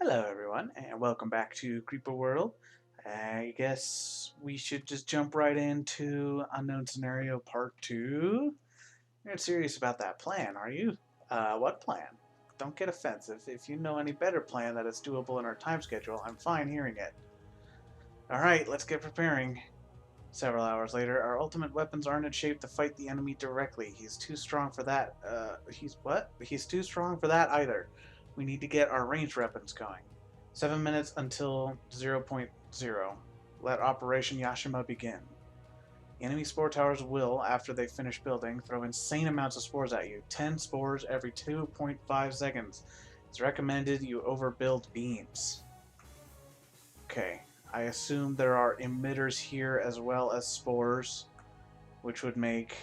Hello, everyone, and welcome back to Creeper World. I guess we should just jump right into Unknown Scenario Part 2. You're not serious about that plan, are you? What plan? Don't get offensive. If you know any better plan that is doable in our time schedule, I'm fine hearing it. Alright, let's get preparing. Several hours later, our ultimate weapons aren't in shape to fight the enemy directly. He's too strong for that. He's what? He's too strong for that either. We need to get our ranged weapons going. 7 minutes until 0.0. Let Operation Yashima begin. Enemy spore towers will, after they finish building, throw insane amounts of spores at you. 10 spores every 2.5 seconds. It's recommended you overbuild beams. Okay, I assume there are emitters here as well as spores, which would make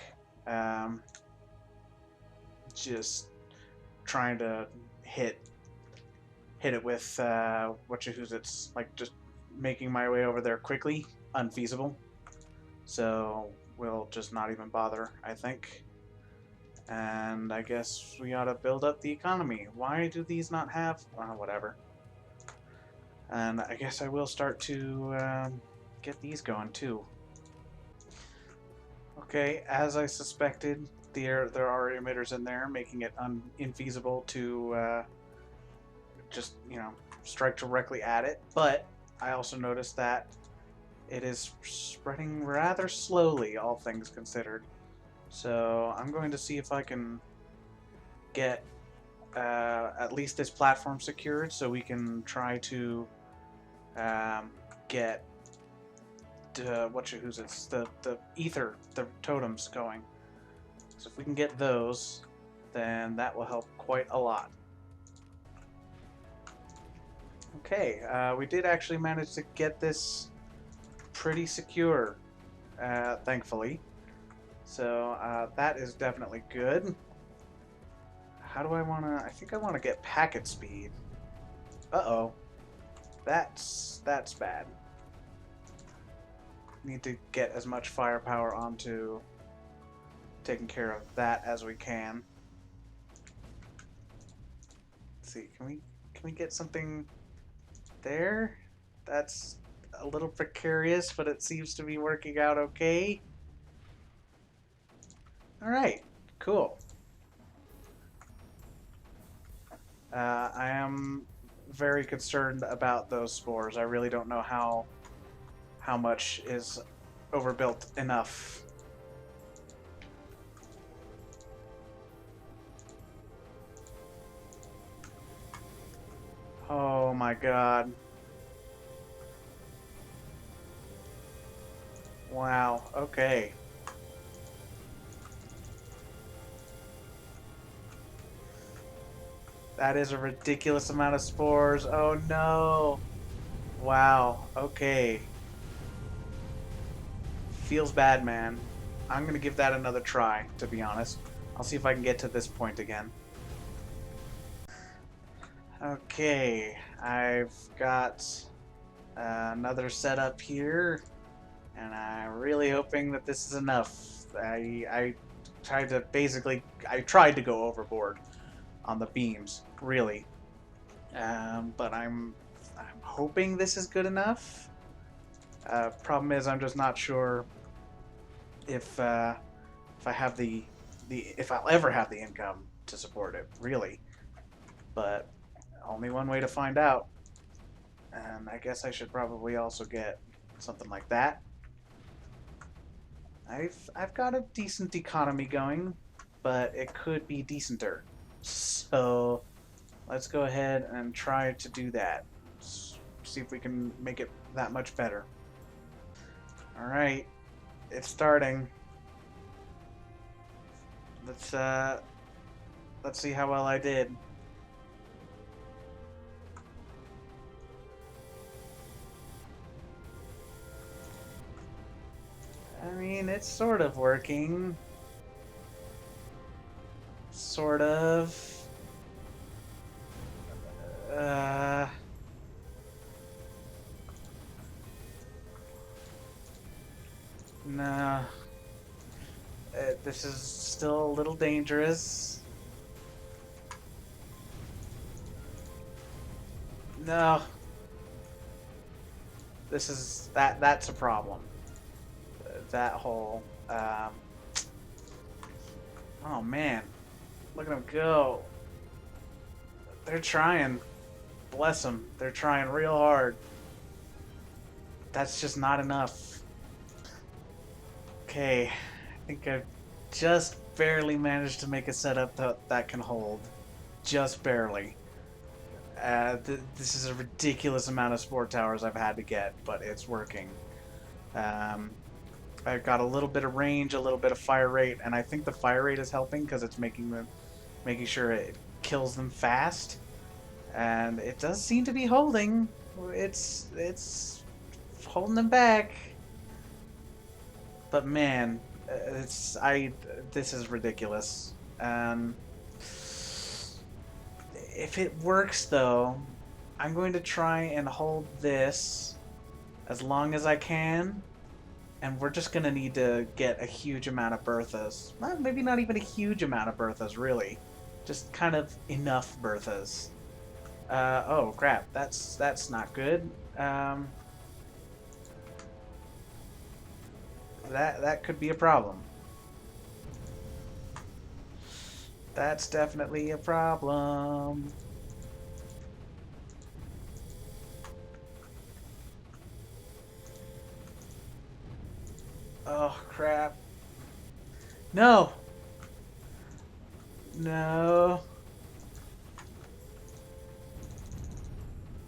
just trying to hit it with who's it's like just making my way over there quickly unfeasible. So we'll just not even bother, I think. And I guess we ought to build up the economy. Why do these not have? Whatever. And I guess I will start to get these going too. Okay, as I suspected, there are emitters in there, making it infeasible to just, strike directly at it. But I also noticed that it is spreading rather slowly, all things considered. So I'm going to see if I can get at least this platform secured so we can try to get the ether, the totems going. So if we can get those, then that will help quite a lot. Okay, we did actually manage to get this pretty secure, thankfully. So that is definitely good. How do I want to... I think I want to get packet speed. Uh-oh. That's bad. Need to get as much firepower onto taking care of that as we can. Let's see, can we get something there? That's a little precarious, but it seems to be working out okay. Alright, cool. I am very concerned about those spores. I really don't know how much is overbuilt enough. Oh my god. Wow, okay. That is a ridiculous amount of spores. Oh no. Wow, okay. Feels bad, man. I'm gonna give that another try, to be honest. I'll see if I can get to this point again. Okay, I've got another setup here, and I'm really hoping that this is enough. I tried to go overboard on the beams, really. But I'm hoping this is good enough. Problem is, I'm just not sure if I have if I'll ever have the income to support it, really. But only one way to find out. And I guess I should probably also get something like that. I've got a decent economy going, but it could be decenter. So let's go ahead and try to do that. See if we can make it that much better. Alright, it's starting. Let's see how well I did. I mean, it's sort of working. Sort of. Nah. This is still a little dangerous. No, that's a problem. That whole oh man, look at them go. They're trying. Bless them. They're trying real hard. That's just not enough. Okay, I think I've just barely managed to make a setup that can hold. Just barely. This is a ridiculous amount of spore towers I've had to get, but it's working. Um, I've got a little bit of range, a little bit of fire rate, and I think the fire rate is helping because it's making sure it kills them fast. And it does seem to be holding. It's holding them back. But man, this is ridiculous. If it works though, I'm going to try and hold this as long as I can, and we're just gonna need to get a huge amount of Berthas. Well, maybe not even a huge amount of Berthas, really. Just kind of enough Berthas. Oh crap, that's not good. That could be a problem. That's definitely a problem. Oh crap. No. No.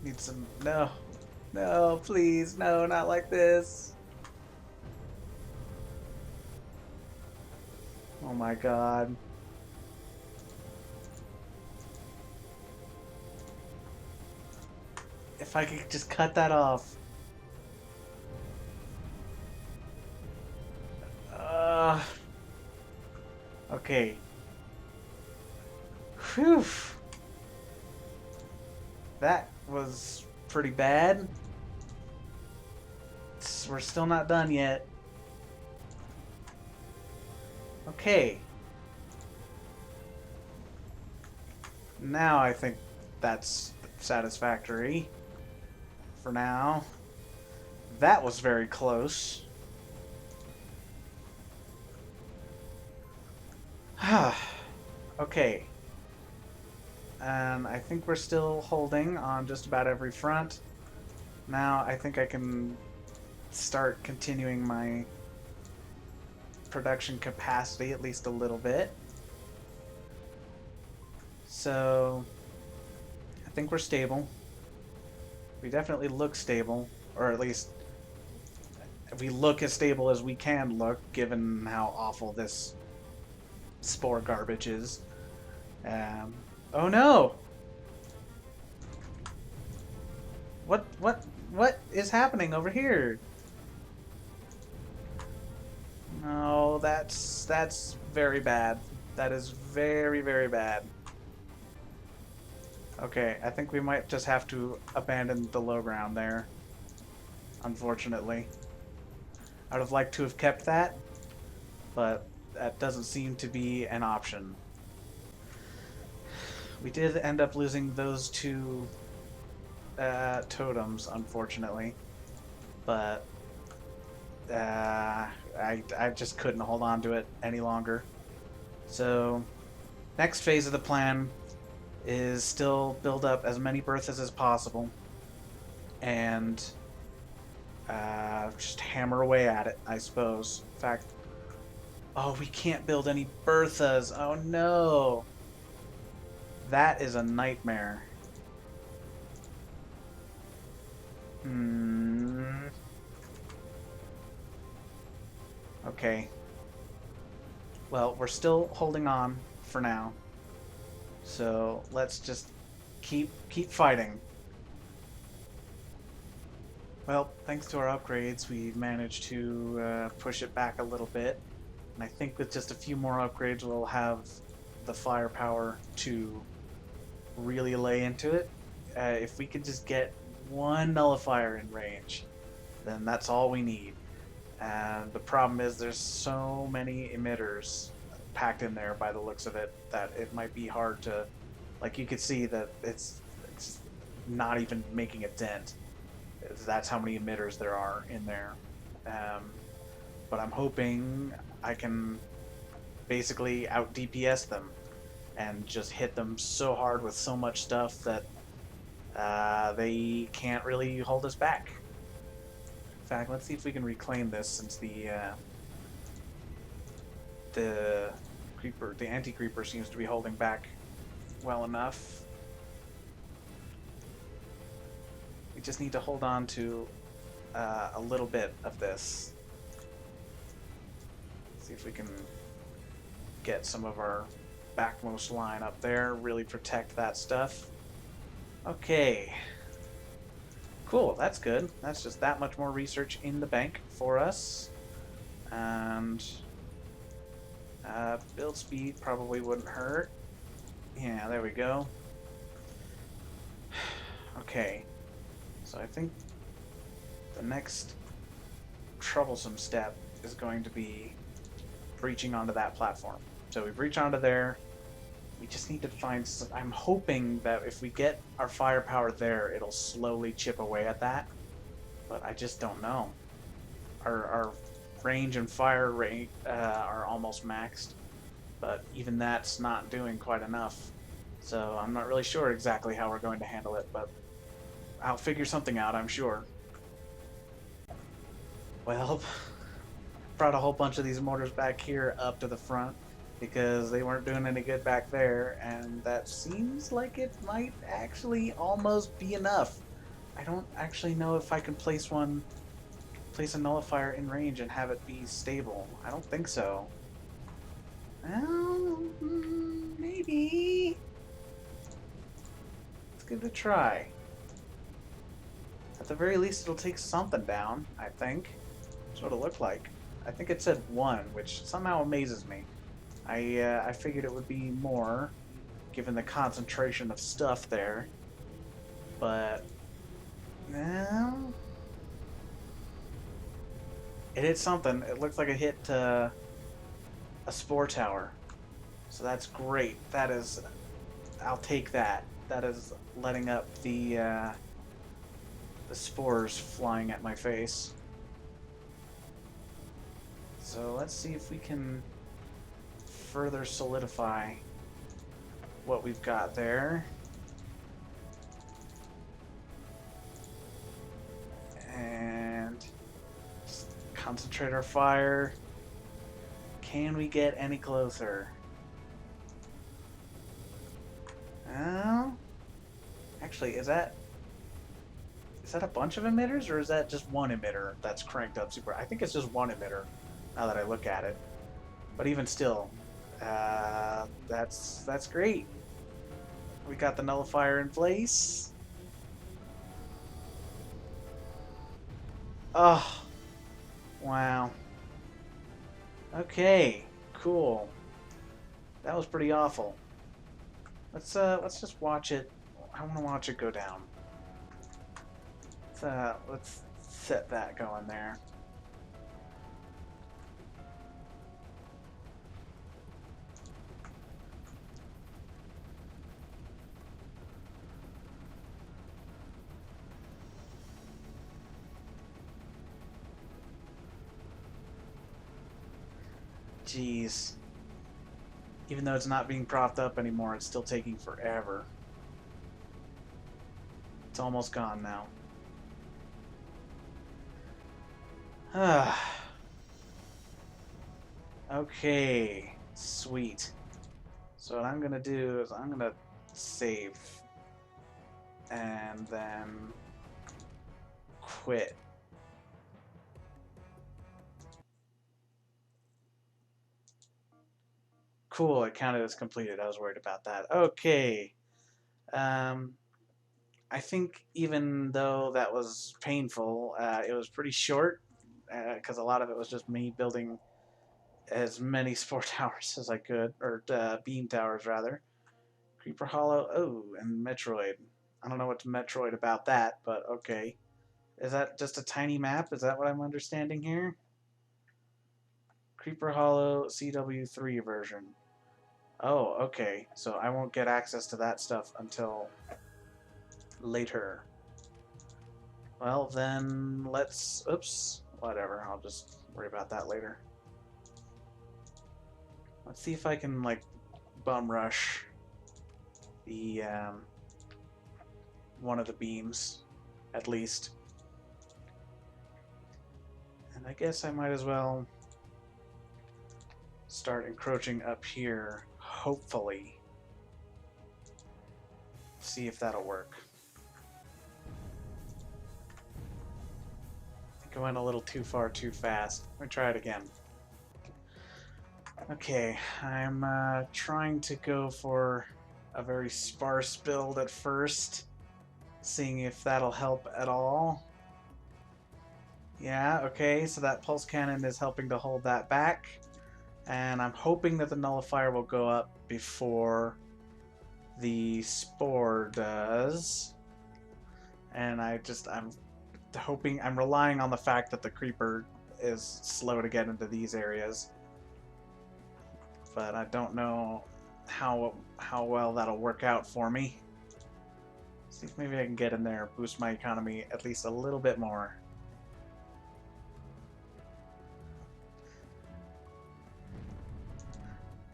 Need some. No. No, please. No, not like this. Oh my god. If I could just cut that off. Okay. Whew. That was pretty bad. We're still not done yet. Okay. Now I think that's satisfactory. For now. That was very close. Okay. And I think we're still holding on just about every front. Now I think I can start continuing my production capacity at least a little bit. So I think we're stable. We definitely look stable, or at least we look as stable as we can look, given how awful this spore garbage is. Oh no! What is happening over here? No, that's very bad. That is very, very bad. Okay, I think we might just have to abandon the low ground there. Unfortunately. I would have liked to have kept that, but that doesn't seem to be an option. We did end up losing those two totems, unfortunately, but I just couldn't hold on to it any longer. So, next phase of the plan is still build up as many Berthas as possible, and just hammer away at it, I suppose. In fact, oh, we can't build any Berthas. Oh no. That is a nightmare. Okay. Well, we're still holding on for now. So let's just keep fighting. Well, thanks to our upgrades, we managed to push it back a little bit. And I think with just a few more upgrades, we'll have the firepower to really lay into it. If we could just get one nullifier in range, then that's all we need. And the problem is there's so many emitters packed in there by the looks of it that it might be hard to, like you could see that it's not even making a dent. That's how many emitters there are in there. Um, but I'm hoping I can basically out DPS them and just hit them so hard with so much stuff that they can't really hold us back. In fact, let's see if we can reclaim this since the creeper, the anti-creeper, seems to be holding back well enough. We just need to hold on to a little bit of this. See if we can get some of our backmost line up there, really protect that stuff. Okay. Cool, that's good. That's just that much more research in the bank for us. And build speed probably wouldn't hurt. Yeah, there we go. Okay. So I think the next troublesome step is going to be breaching onto that platform. So we breach onto there. We just need to find some, I'm hoping that if we get our firepower there, it'll slowly chip away at that. But I just don't know. Our range and fire rate are almost maxed, but even that's not doing quite enough. So I'm not really sure exactly how we're going to handle it, but I'll figure something out, I'm sure. Well, brought a whole bunch of these mortars back here up to the front because they weren't doing any good back there, and that seems like it might actually almost be enough. I don't actually know if I can place a nullifier in range and have it be stable. I don't think so. Well, maybe. Let's give it a try. At the very least, it'll take something down, I think. That's what it looked like. I think it said 1, which somehow amazes me. I figured it would be more, given the concentration of stuff there. But, no. It hit something. It looks like it hit a spore tower. So that's great. That is, I'll take that. That is letting up the spores flying at my face. So let's see if we can further solidify what we've got there. And just concentrate our fire. Can we get any closer? Oh, actually, is that a bunch of emitters, or is that just one emitter that's cranked up super? I think it's just one emitter, now that I look at it. But even still, that's great. We got the nullifier in place. Oh, wow. Okay, cool. That was pretty awful. Let's just watch it. I want to watch it go down. Let's set that going there. Jeez. Even though it's not being propped up anymore, it's still taking forever. It's almost gone now. Okay, sweet. So what I'm gonna do is I'm gonna save and then quit. Cool, it counted as completed. I was worried about that. Okay. Um, I think even though that was painful, it was pretty short because a lot of it was just me building as many spore towers as I could, or beam towers rather. Creeper Hollow, oh, and Metroid. I don't know what's Metroid about that, but okay. Is that just a tiny map? Is that what I'm understanding here? Creeper Hollow CW3 version. Oh, okay. So I won't get access to that stuff until later. Well, then let's... Oops. Whatever. I'll just worry about that later. Let's see if I can, like, bum rush the, one of the beams, at least. And I guess I might as well start encroaching up here, hopefully. See if that'll work. I think I went a little too far too fast. Let me try it again. Okay, I'm trying to go for a very sparse build at first, seeing if that'll help at all. Yeah, okay, so that pulse cannon is helping to hold that back, and I'm hoping that the nullifier will go up before the spore does. And I'm hoping, I'm relying on the fact that the creeper is slow to get into these areas. But I don't know how well that'll work out for me. See if maybe I can get in there, boost my economy at least a little bit more.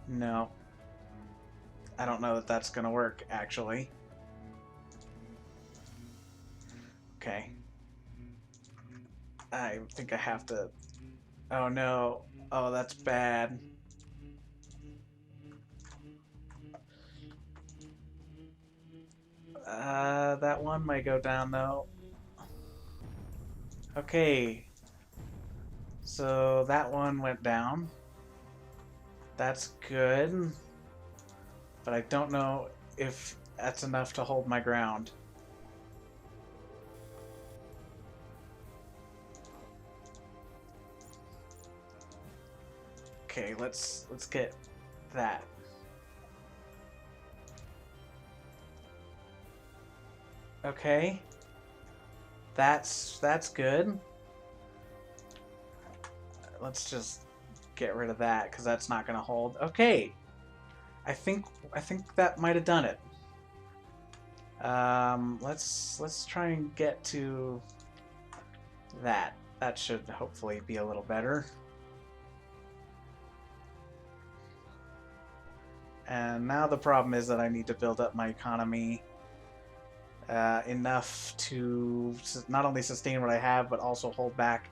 No. I don't know that that's gonna work, actually. Okay. I think I have to... Oh no. Oh, that's bad. That one might go down though. Okay. So that one went down. That's good. But I don't know if that's enough to hold my ground. Okay, let's get that. Okay. That's good. Let's just get rid of that because that's not going to hold. Okay. I think that might have done it. Let's try and get to that. That should hopefully be a little better. And now the problem is that I need to build up my economy enough to not only sustain what I have, but also hold back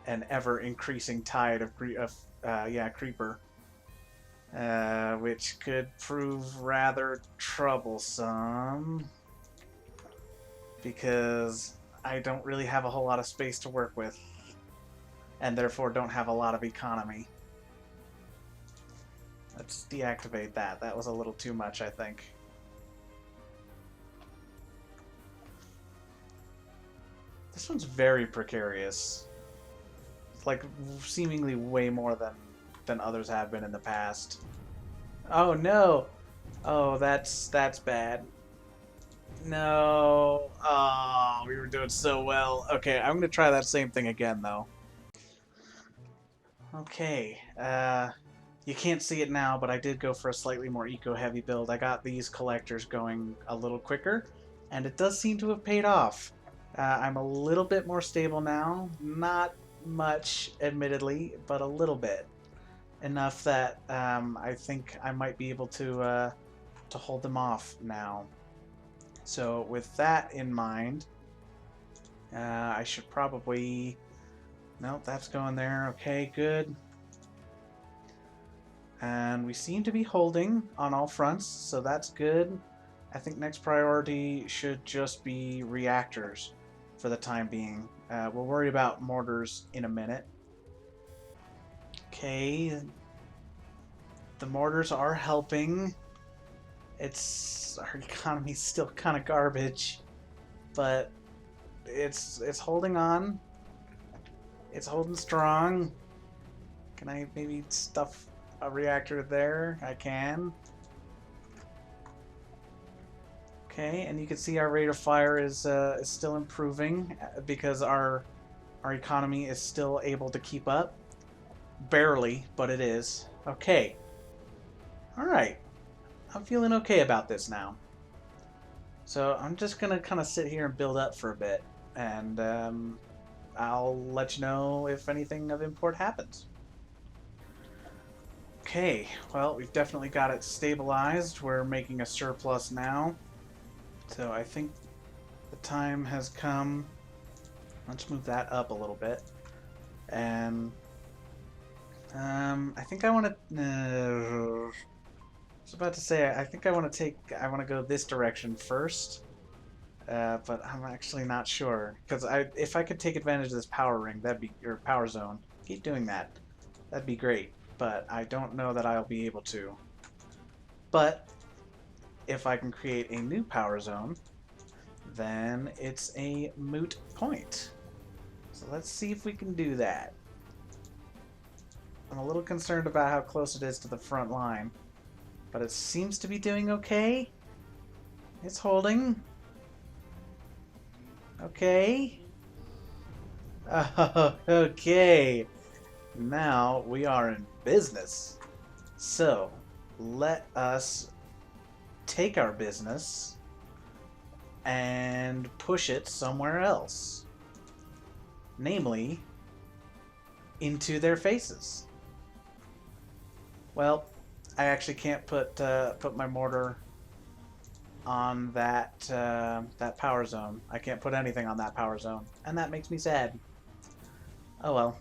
an ever-increasing tide of creeper, which could prove rather troublesome because I don't really have a whole lot of space to work with, and therefore don't have a lot of economy. Let's deactivate that. That was a little too much, I think. This one's very precarious. It's like seemingly way more than others have been in the past. Oh no! Oh, that's bad. No. Oh, we were doing so well. Okay, I'm gonna try that same thing again though. Okay, you can't see it now, but I did go for a slightly more eco-heavy build. I got these collectors going a little quicker, and it does seem to have paid off. I'm a little bit more stable now. Not much, admittedly, but a little bit. Enough that I think I might be able to hold them off now. So with that in mind, I should probably... Nope, that's going there. Okay, good. And we seem to be holding on all fronts, so that's good. I think next priority should just be reactors for the time being. We'll worry about mortars in a minute. Okay. The mortars are helping. Our economy's still kind of garbage, but it's holding on. It's holding strong. Can I maybe stuff a reactor there? I can. Okay, and you can see our rate of fire is still improving because our economy is still able to keep up. Barely, but it is. Okay. All right. I'm feeling okay about this now. So I'm just gonna kind of sit here and build up for a bit, and I'll let you know if anything of import happens. Okay, well, we've definitely got it stabilized. We're making a surplus now. So I think the time has come. Let's move that up a little bit. And I think I want to. I was about to say, I think I want to go this direction first. But I'm actually not sure because if I could take advantage of this power ring, that'd be or power zone. Keep doing that. That'd be great. But I don't know that I'll be able to. But if I can create a new power zone, then it's a moot point. So let's see if we can do that. I'm a little concerned about how close it is to the front line, but it seems to be doing okay. It's holding. Okay. Okay. Now we are in business. So let us take our business and push it somewhere else. Namely, into their faces. Well, I actually can't put my mortar on that power zone. I can't put anything on that power zone, and that makes me sad. Oh well,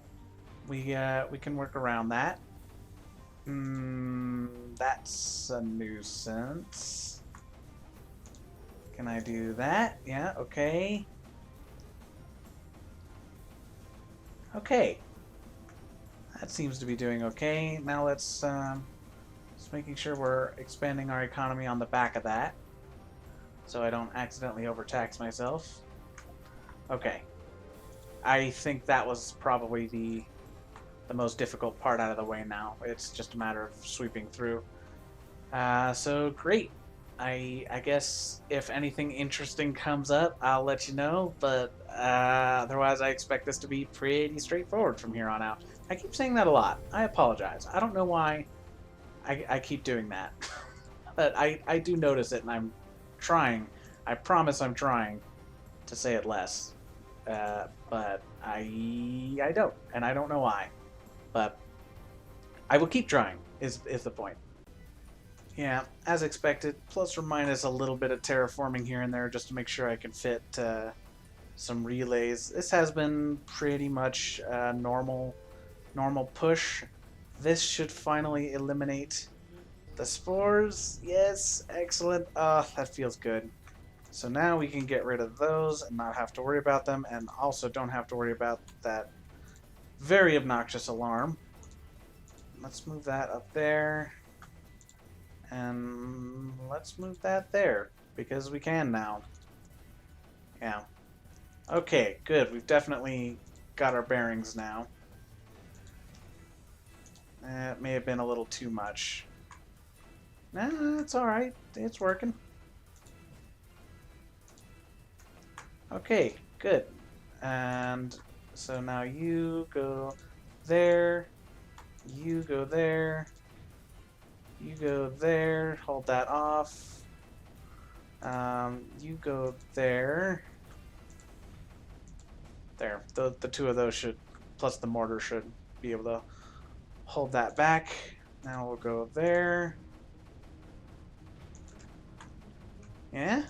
we can work around that. That's a nuisance. Can I do that? Yeah. Okay. Okay. That seems to be doing okay. Now let's just making sure we're expanding our economy on the back of that, so I don't accidentally overtax myself. Okay. I think that was probably the most difficult part out of the way now. It's just a matter of sweeping through. So great. I guess if anything interesting comes up, I'll let you know. But otherwise, I expect this to be pretty straightforward from here on out. I keep saying that a lot. I apologize. I don't know why I keep doing that. But I do notice it, and I'm trying. I promise I'm trying to say it less. But I don't, and I don't know why. But I will keep trying. Is the point? Yeah, as expected, plus or minus a little bit of terraforming here and there just to make sure I can fit some relays. This has been pretty much normal push. This should finally eliminate the spores. Yes, excellent. That feels good. So now we can get rid of those and not have to worry about them, and also don't have to worry about that very obnoxious alarm. Let's move that up there. And let's move that there, because we can now. Yeah. Okay, good. We've definitely got our bearings now. It may have been a little too much. Nah, it's alright. It's working. Okay, good. And so now you go there. You go there. You go there. Hold that off. You go there. There. The two of those should, plus the mortar, should be able to hold that back. Now we'll go there. Yeah?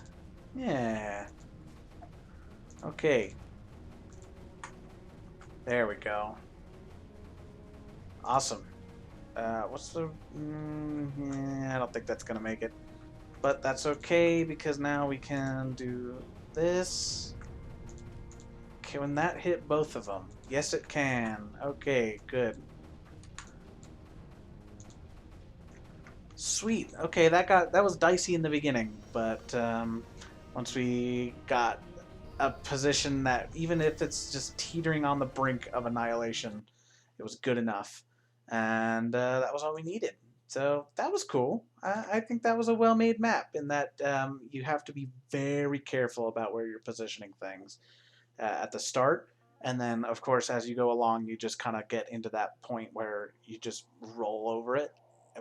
Yeah. Okay. There we go. Awesome. What's the... I don't think that's going to make it. But that's okay, because now we can do this. Can that hit both of them? Yes, it can. Okay, good. Sweet. Okay, that was dicey in the beginning, but once we got a position that, even if it's just teetering on the brink of annihilation, it was good enough, and that was all we needed. So that was cool. I think that was a well-made map in that you have to be very careful about where you're positioning things at the start. And then, of course, as you go along, you just kind of get into that point where you just roll over it,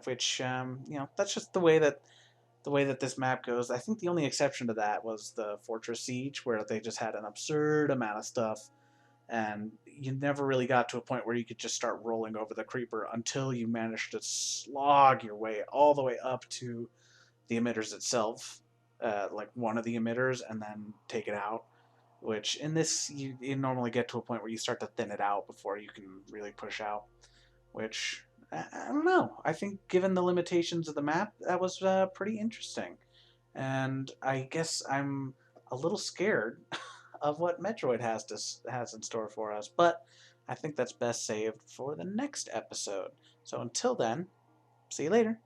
which, that's just the way that the way that this map goes, I think the only exception to that was the Fortress Siege, where they just had an absurd amount of stuff, and you never really got to a point where you could just start rolling over the creeper until you managed to slog your way all the way up to the emitters itself, like one of the emitters, and then take it out. Which in this, you normally get to a point where you start to thin it out before you can really push out. Which, I don't know. I think given the limitations of the map, that was pretty interesting. And I guess I'm a little scared of what Metroid has in store for us. But I think that's best saved for the next episode. So until then, see you later.